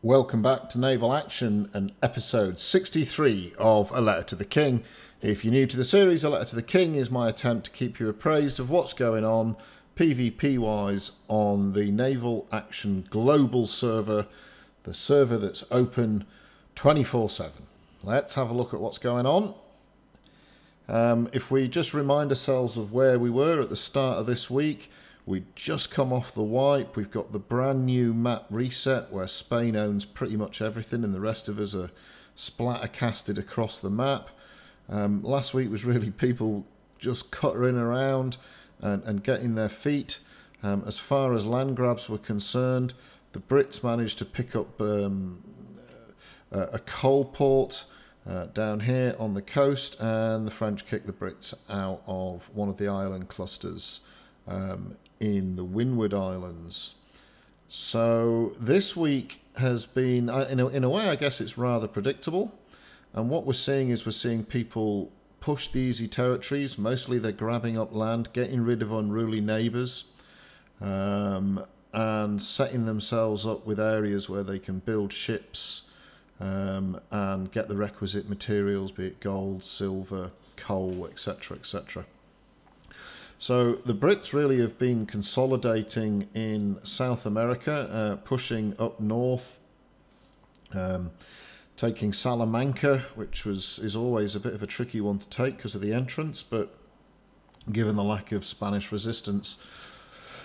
Welcome back to Naval Action and episode 63 of A Letter to the King. If you're new to the series, A Letter to the King is my attempt to keep you appraised of what's going on PvP-wise on the Naval Action global server, the server that's open 24/7. Let's have a look at what's going on. If we just remind ourselves of where we were at the start of this week, we'd just come off the wipe. We've got the brand new map reset where Spain owns pretty much everything and the rest of us are splatter casted across the map. Last week was really people just cuttering around and getting their feet. As far as land grabs were concerned, the Brits managed to pick up a coal port down here on the coast, and the French kicked the Brits out of one of the island clusters in the Windward Islands. So this week has been, in a way, I guess it's rather predictable. And what we're seeing is we're seeing people push the easy territories. Mostly they're grabbing up land, getting rid of unruly neighbours, and setting themselves up with areas where they can build ships and get the requisite materials, be it gold, silver, coal, etc., etc. So the Brits really have been consolidating in South America, pushing up north, taking Salamanca, which is always a bit of a tricky one to take because of the entrance, but given the lack of Spanish resistance,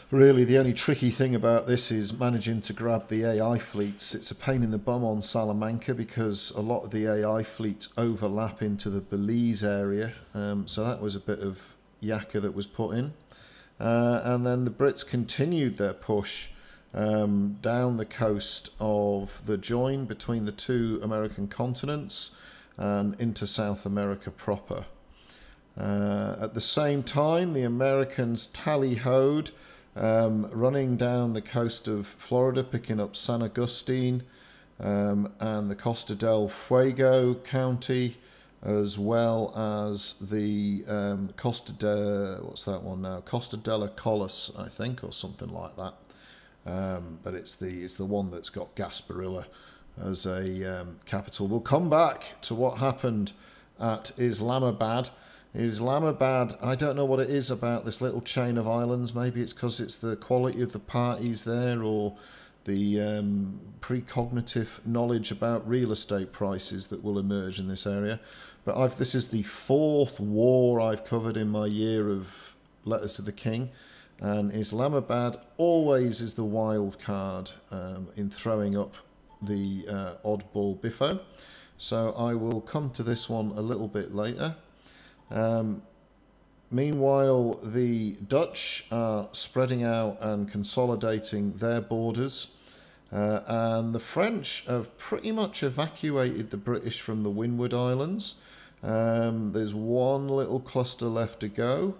really the only tricky thing about this is managing to grab the AI fleets. It's a pain in the bum on Salamanca because a lot of the AI fleets overlap into the Belize area, so that was a bit of yakka that was put in. And then the Brits continued their push down the coast of the join between the two American continents and into South America proper. At the same time, the Americans tally-hoed, running down the coast of Florida, picking up San Agustin and the Costa del Fuego county, as well as the Costa de la Collas, I think, or something like that. But it's the one that's got Gasparilla as a capital. We'll come back to what happened at Islamabad. Islamabad, I don't know what it is about this little chain of islands. Maybe it's because it's the quality of the parties there, or the precognitive knowledge about real estate prices that will emerge in this area. But this is the fourth war I've covered in my year of Letters to the King, and Islamabad always is the wild card in throwing up the oddball biffo. So I will come to this one a little bit later. Meanwhile, the Dutch are spreading out and consolidating their borders, and the French have pretty much evacuated the British from the Windward Islands. There's one little cluster left to go,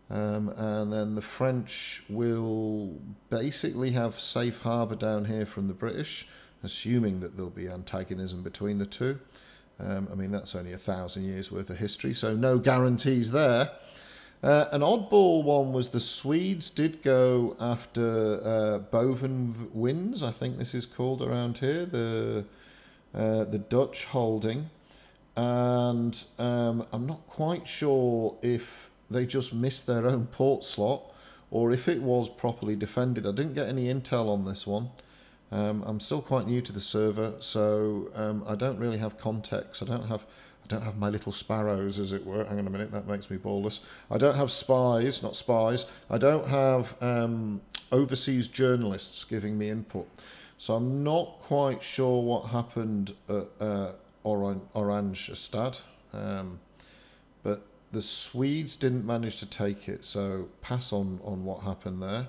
and then the French will basically have safe harbour down here from the British, assuming that there'll be antagonism between the two. I mean, that's only 1,000 years worth of history, so no guarantees there. An oddball one was the Swedes did go after Boven Winds, I think this is called around here, the Dutch holding. And I'm not quite sure if they just missed their own port slot or if it was properly defended. I didn't get any intel on this one. I'm still quite new to the server, so I don't really have context. I don't have my little sparrows, as it were. Hang on a minute, that makes me ballless. I don't have spies, not spies. I don't have overseas journalists giving me input. So I'm not quite sure what happened at Oranjestad. But the Swedes didn't manage to take it, so pass on what happened there.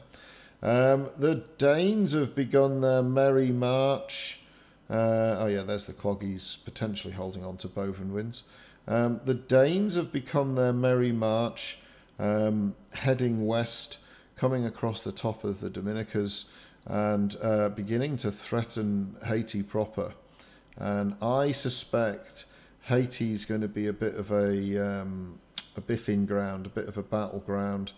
The Danes have begun their merry march. Oh yeah, there's the Cloggies potentially holding on to Boven Winds. The Danes have begun their merry march, heading west, coming across the top of the Dominicas and beginning to threaten Haiti proper. And I suspect Haiti's going to be a bit of a biffing ground, a bit of a battleground.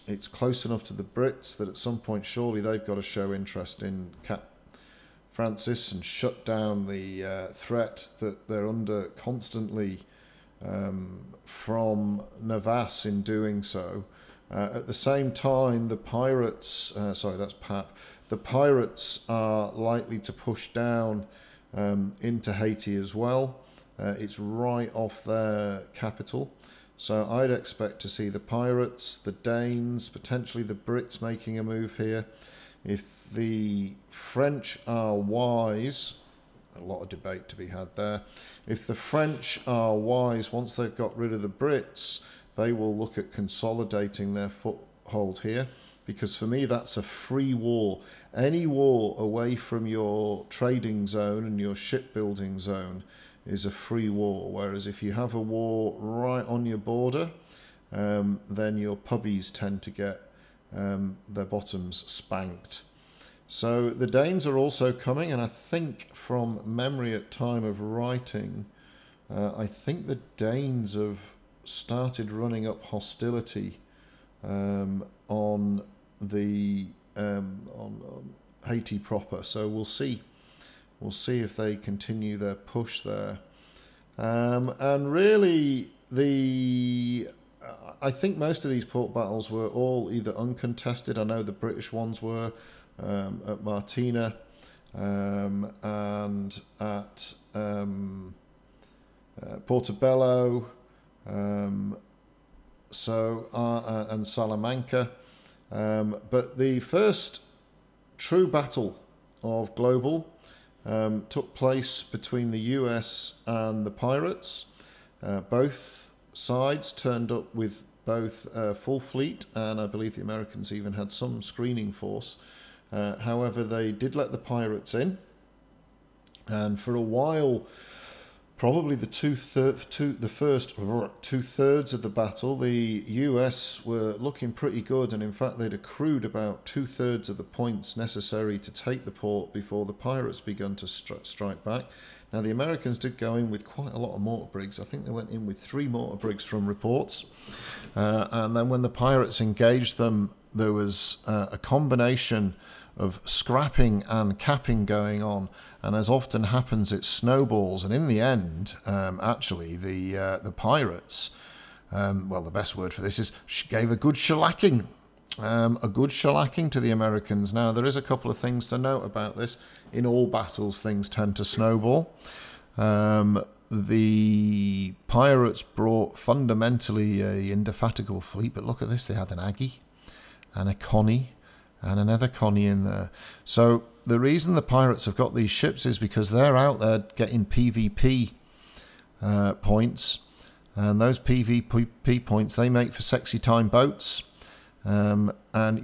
It's close enough to the Brits that at some point surely they've got to show interest in Francis and shut down the threat that they're under constantly from Navas in doing so. At the same time, the pirates, sorry, that's Pap, the pirates are likely to push down into Haiti as well. It's right off their capital. So I'd expect to see the pirates, the Danes, potentially the Brits making a move here. If the French are wise, a lot of debate to be had there. If the French are wise, once they've got rid of the Brits, they will look at consolidating their foothold here. Because for me, that's a free war. Any war away from your trading zone and your shipbuilding zone is a free war. Whereas if you have a war right on your border, then your pubbies tend to get their bottoms spanked. So the Danes are also coming, and I think from memory at time of writing, I think the Danes have started running up hostility on the on Haiti proper. So we'll see if they continue their push there. And really, I think most of these port battles were all either uncontested. I know the British ones were at Martina and at Portobello, and Salamanca. But the first true battle of Global took place between the US and the pirates. Both sides turned up with both full fleet, and I believe the Americans even had some screening force. However, they did let the pirates in, and for a while, probably the first two-thirds of the battle, the US were looking pretty good, and in fact they'd accrued about two-thirds of the points necessary to take the port before the pirates begun to strike back. Now the Americans did go in with quite a lot of mortar brigs. I think they went in with 3 mortar brigs from reports, and then when the pirates engaged them, there was a combination of scrapping and capping going on, and as often happens, it snowballs. And in the end, actually, the pirates, well, the best word for this is gave a good shellacking, to the Americans. Now, there is a couple of things to note about this. In all battles, things tend to snowball. The pirates brought fundamentally a indefatigable fleet, but look at this: they had an Aggie and a Connie and another Connie in there. So the reason the pirates have got these ships is because they're out there getting PvP points, and those PvP points they make for sexy time boats. And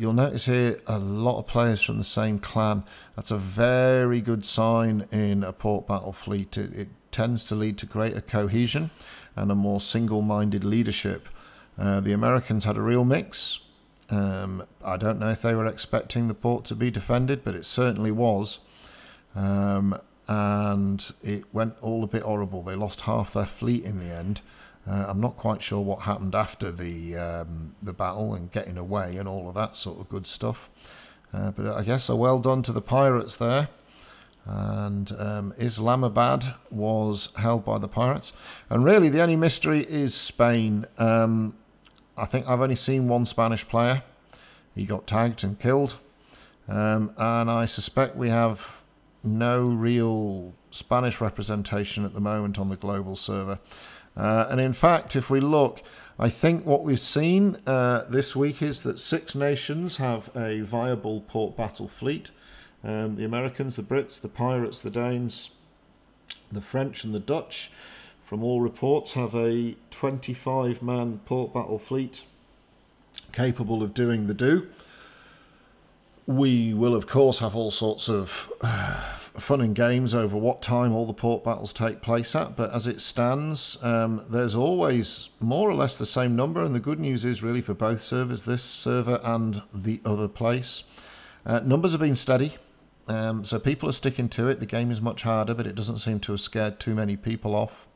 you'll notice here a lot of players from the same clan. That's a very good sign in a port battle fleet. It tends to lead to greater cohesion and a more single-minded leadership. The Americans had a real mix. I don't know if they were expecting the port to be defended, but it certainly was. And it went all a bit horrible. They lost half their fleet in the end. I'm not quite sure what happened after the battle and getting away and all of that sort of good stuff. But I guess a well done to the pirates there. And Islamabad was held by the pirates. And really the only mystery is Spain. I think I've only seen one Spanish player. He got tagged and killed. And I suspect we have no real Spanish representation at the moment on the global server. And in fact, if we look, I think what we've seen this week is that 6 nations have a viable port battle fleet. The Americans, the Brits, the pirates, the Danes, the French and the Dutch, from all reports, have a 25-man port battle fleet capable of doing the do. We will, of course, have all sorts of fun and games over what time all the port battles take place at, but as it stands, there's always more or less the same number, and the good news is really for both servers, this server and the other place. Numbers have been steady, so people are sticking to it. The game is much harder, but it doesn't seem to have scared too many people off.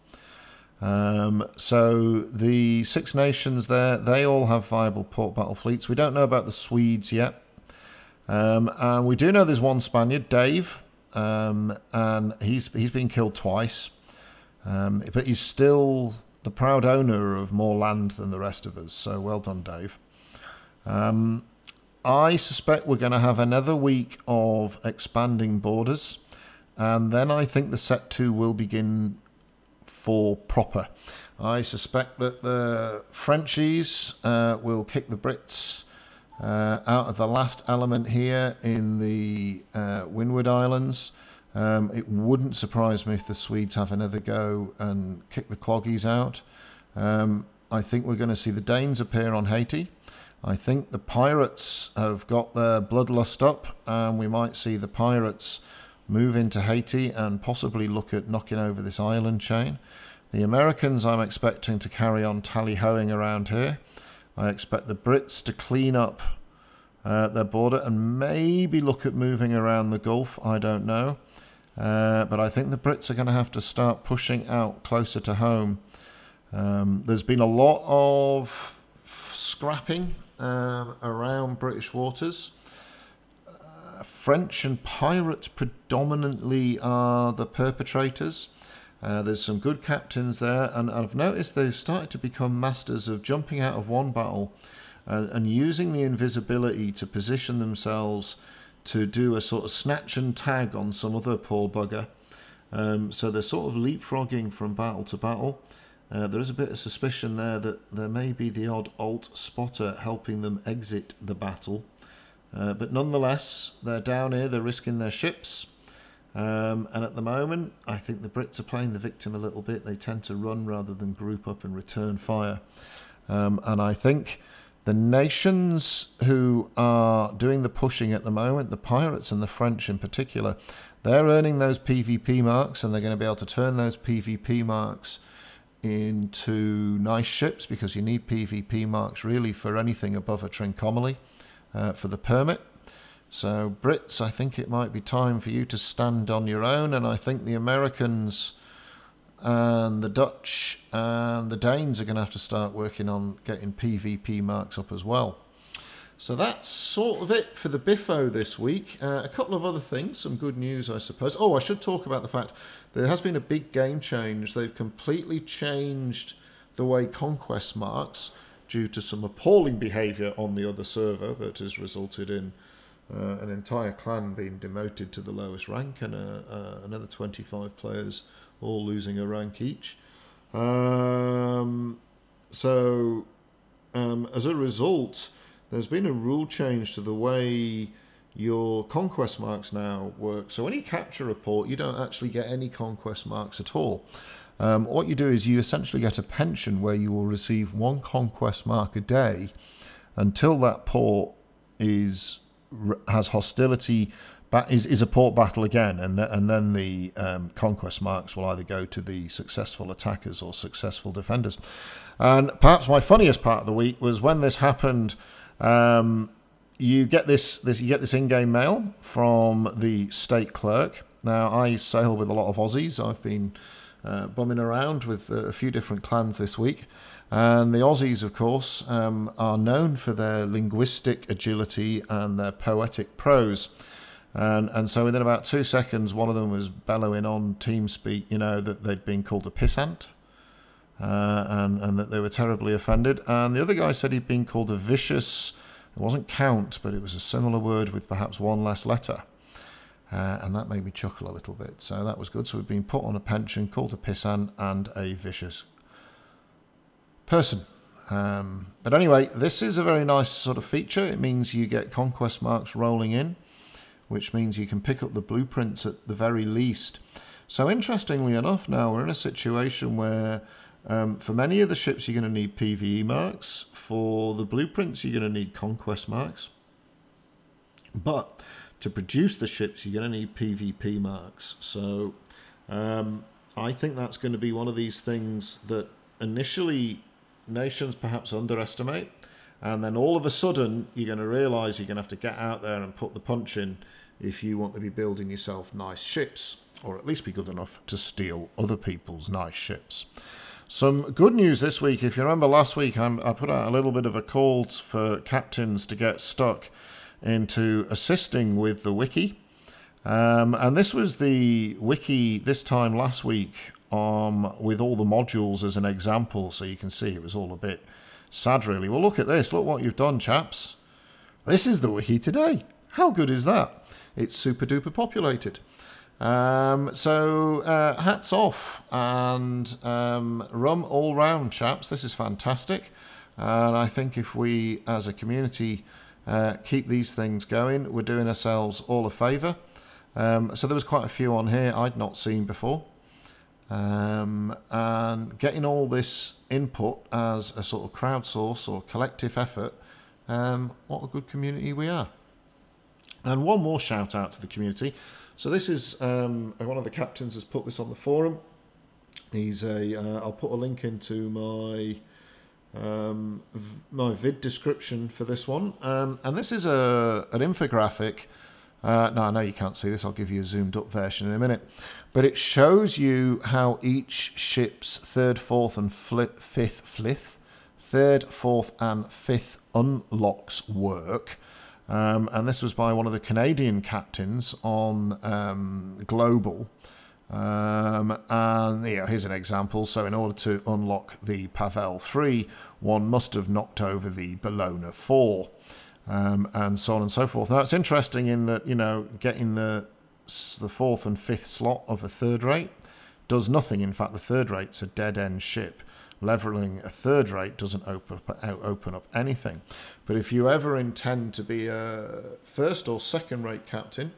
So the 6 nations there, they all have viable port battle fleets. We don't know about the Swedes yet. And we do know there's one Spaniard, Dave, and he's been killed twice, but he's still the proud owner of more land than the rest of us. So well done, Dave. I suspect we're going to have another week of expanding borders, and then I think the set 2 will begin for proper. I suspect that the Frenchies will kick the Brits out of the last element here in the Windward Islands. It wouldn't surprise me if the Swedes have another go and kick the Cloggies out. I think we're going to see the Danes appear on Haiti. I think the pirates have got their bloodlust up, and we might see the pirates move into Haiti and possibly look at knocking over this island chain. The Americans I'm expecting to carry on tally-hoing around here. I expect the Brits to clean up their border and maybe look at moving around the Gulf. I don't know. But I think the Brits are going to have to start pushing out closer to home. There's been a lot of scrapping around British waters. French and pirates predominantly are the perpetrators. There's some good captains there, and I've noticed they've started to become masters of jumping out of one battle and using the invisibility to position themselves to do a sort of snatch and tag on some other poor bugger. So they're sort of leapfrogging from battle to battle. There is a bit of suspicion there that there may be the odd alt spotter helping them exit the battle. But nonetheless, they're down here, they're risking their ships. And at the moment, I think the Brits are playing the victim a little bit. They tend to run rather than group up and return fire. And I think the nations who are doing the pushing at the moment, the pirates and the French in particular, they're earning those PvP marks, and they're going to be able to turn those PvP marks into nice ships, because you need PvP marks really for anything above a Trincomalee for the permit. So Brits, I think it might be time for you to stand on your own, and I think the Americans and the Dutch and the Danes are going to have to start working on getting PvP marks up as well. So that's sort of it for the Biffo this week. A couple of other things, some good news I suppose. Oh, I should talk about the fact there has been a big game change. They've completely changed the way conquest marks due to some appalling behaviour on the other server that has resulted in an entire clan being demoted to the lowest rank, and another 25 players all losing a rank each. As a result, there's been a rule change to the way your conquest marks now work. So when you capture a port, you don't actually get any conquest marks at all. What you do is you essentially get a pension where you will receive 1 conquest mark a day until that port has hostility, is a port battle again, and then the conquest marks will either go to the successful attackers or successful defenders. And perhaps my funniest part of the week was when this happened. You get this in-game mail from the state clerk. Now, I sail with a lot of Aussies. I've been bumming around with a few different clans this week. And the Aussies, of course, are known for their linguistic agility and their poetic prose. And so within about 2 seconds, one of them was bellowing on TeamSpeak, that they'd been called a pissant, and that they were terribly offended. And the other guy said he'd been called a vicious, it wasn't count, but it was a similar word with perhaps 1 less letter. And that made me chuckle a little bit. So that was good. So we've been put on a pension, called a pissant, and a vicious person. But anyway, this is a very nice sort of feature. It means you get conquest marks rolling in, which means you can pick up the blueprints at the very least. So interestingly enough, now we're in a situation where for many of the ships you're going to need PvE marks. For the blueprints you're going to need conquest marks. But to produce the ships you're going to need PvP marks. So I think that's going to be one of these things that initially nations perhaps underestimate, and then all of a sudden you're going to realise you're going to have to get out there and put the punch in if you want to be building yourself nice ships, or at least be good enough to steal other people's nice ships. Some good news this week. If you remember last week, I put out a little bit of a call for captains to get stuck into assisting with the wiki. And this was the wiki this time last week with all the modules as an example, so you can see it was all a bit sad really. Well, look at this. Look what you've done, chaps. This is the wiki today. How good is that? It's super duper populated. So hats off and rum all round, chaps. This is fantastic. And I think if we as a community keep these things going, we're doing ourselves all a favour. So there was quite a few on here I'd not seen before. And getting all this input as a sort of crowdsource or collective effort, what a good community we are. And one more shout out to the community. So this is one of the captains has put this on the forum. He's I'll put a link into my my vid description for this one. And this is an infographic. No, I know you can't see this. I'll give you a zoomed up version in a minute. But it shows you how each ship's third, fourth, and fifth unlocks work. And this was by one of the Canadian captains on Global. And here's an example. So in order to unlock the Pavel 3, one must have knocked over the Bologna 4. And so on and so forth. Now, it's interesting in that, getting the fourth and fifth slot of a third rate does nothing. In fact, the third rate's a dead-end ship. Leveling a third rate doesn't open up anything. But if you ever intend to be a first or second rate captain,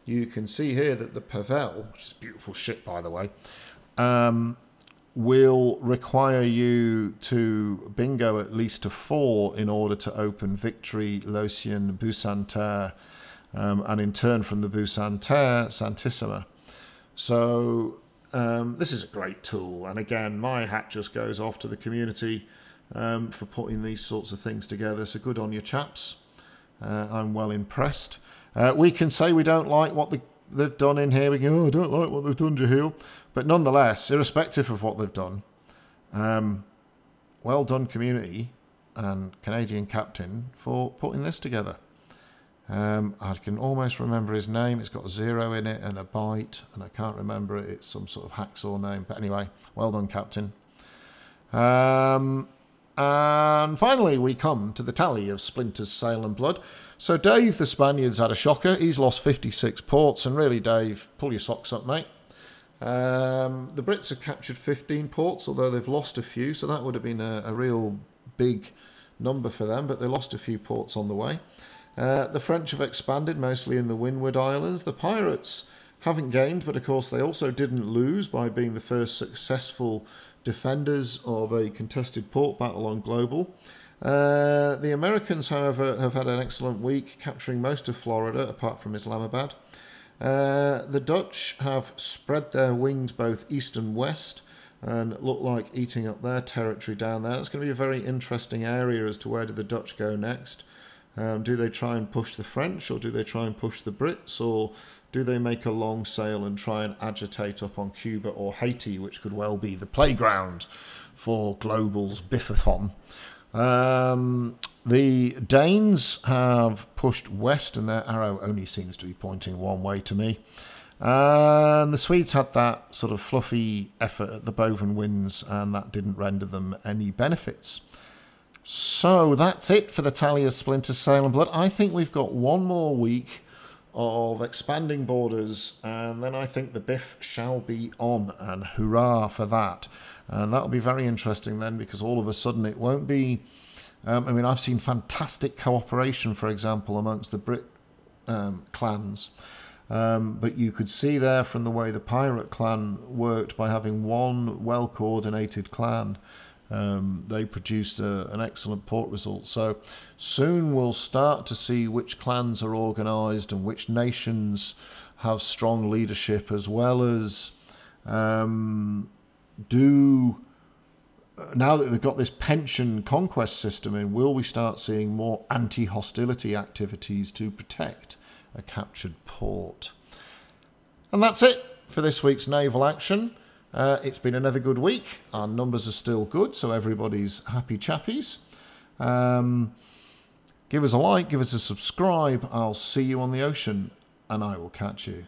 you can see here that the Pavel, which is a beautiful ship, by the way, will require you to bingo at least a 4 in order to open Victory, Lothian, Bucentaur, and in turn from the Bucentaur, Santissima. So this is a great tool. And again, my hat just goes off to the community for putting these sorts of things together. So good on you, chaps. I'm well impressed. We can say we don't like what they've done in here. We go, oh, I don't like what they've done, Jeheil. But nonetheless, irrespective of what they've done, well done community and Canadian captain for putting this together. I can almost remember his name. It's got a 0 in it and a byte, and I can't remember it. It's some sort of hacksaw name. But anyway, well done, captain. And finally, we come to the tally of Splinters, Sail and Blood. So Dave, the Spaniard's had a shocker. He's lost 56 ports, and really, Dave, pull your socks up, mate. The Brits have captured 15 ports, although they've lost a few, so that would have been a real big number for them, but they lost a few ports on the way. The French have expanded, mostly in the Windward Islands. The pirates haven't gained, but of course they also didn't lose by being the first successful defenders of a contested port battle on Global. The Americans, however, have had an excellent week, capturing most of Florida, apart from Islamabad. The Dutch have spread their wings both east and west and look like eating up their territory down there. It's going to be a very interesting area as to where do the Dutch go next. Do they try and push the French, or do they try and push the Brits, or do they make a long sail and try and agitate up on Cuba or Haiti, which could well be the playground for Global's biffathon? The Danes have pushed west, and their arrow only seems to be pointing one way to me. And the Swedes had that sort of fluffy effort at the Boven Winds, and that didn't render them any benefits. So that's it for the tally of Splinters, Sail and Blood. I think we've got one more week of expanding borders, and then I think the biff shall be on, and hurrah for that. And that'll be very interesting then, because all of a sudden it won't be... I mean, I've seen fantastic cooperation, for example, amongst the Brit clans. But you could see there from the way the pirate clan worked by having one well-coordinated clan. They produced an excellent port result. So soon we'll start to see which clans are organised and which nations have strong leadership, as well as now that they've got this pension conquest system in, will we start seeing more anti-hostility activities to protect a captured port? And that's it for this week's naval action. It's been another good week. Our numbers are still good, so everybody's happy chappies. Give us a like, give us a subscribe. I'll see you on the ocean, and I will catch you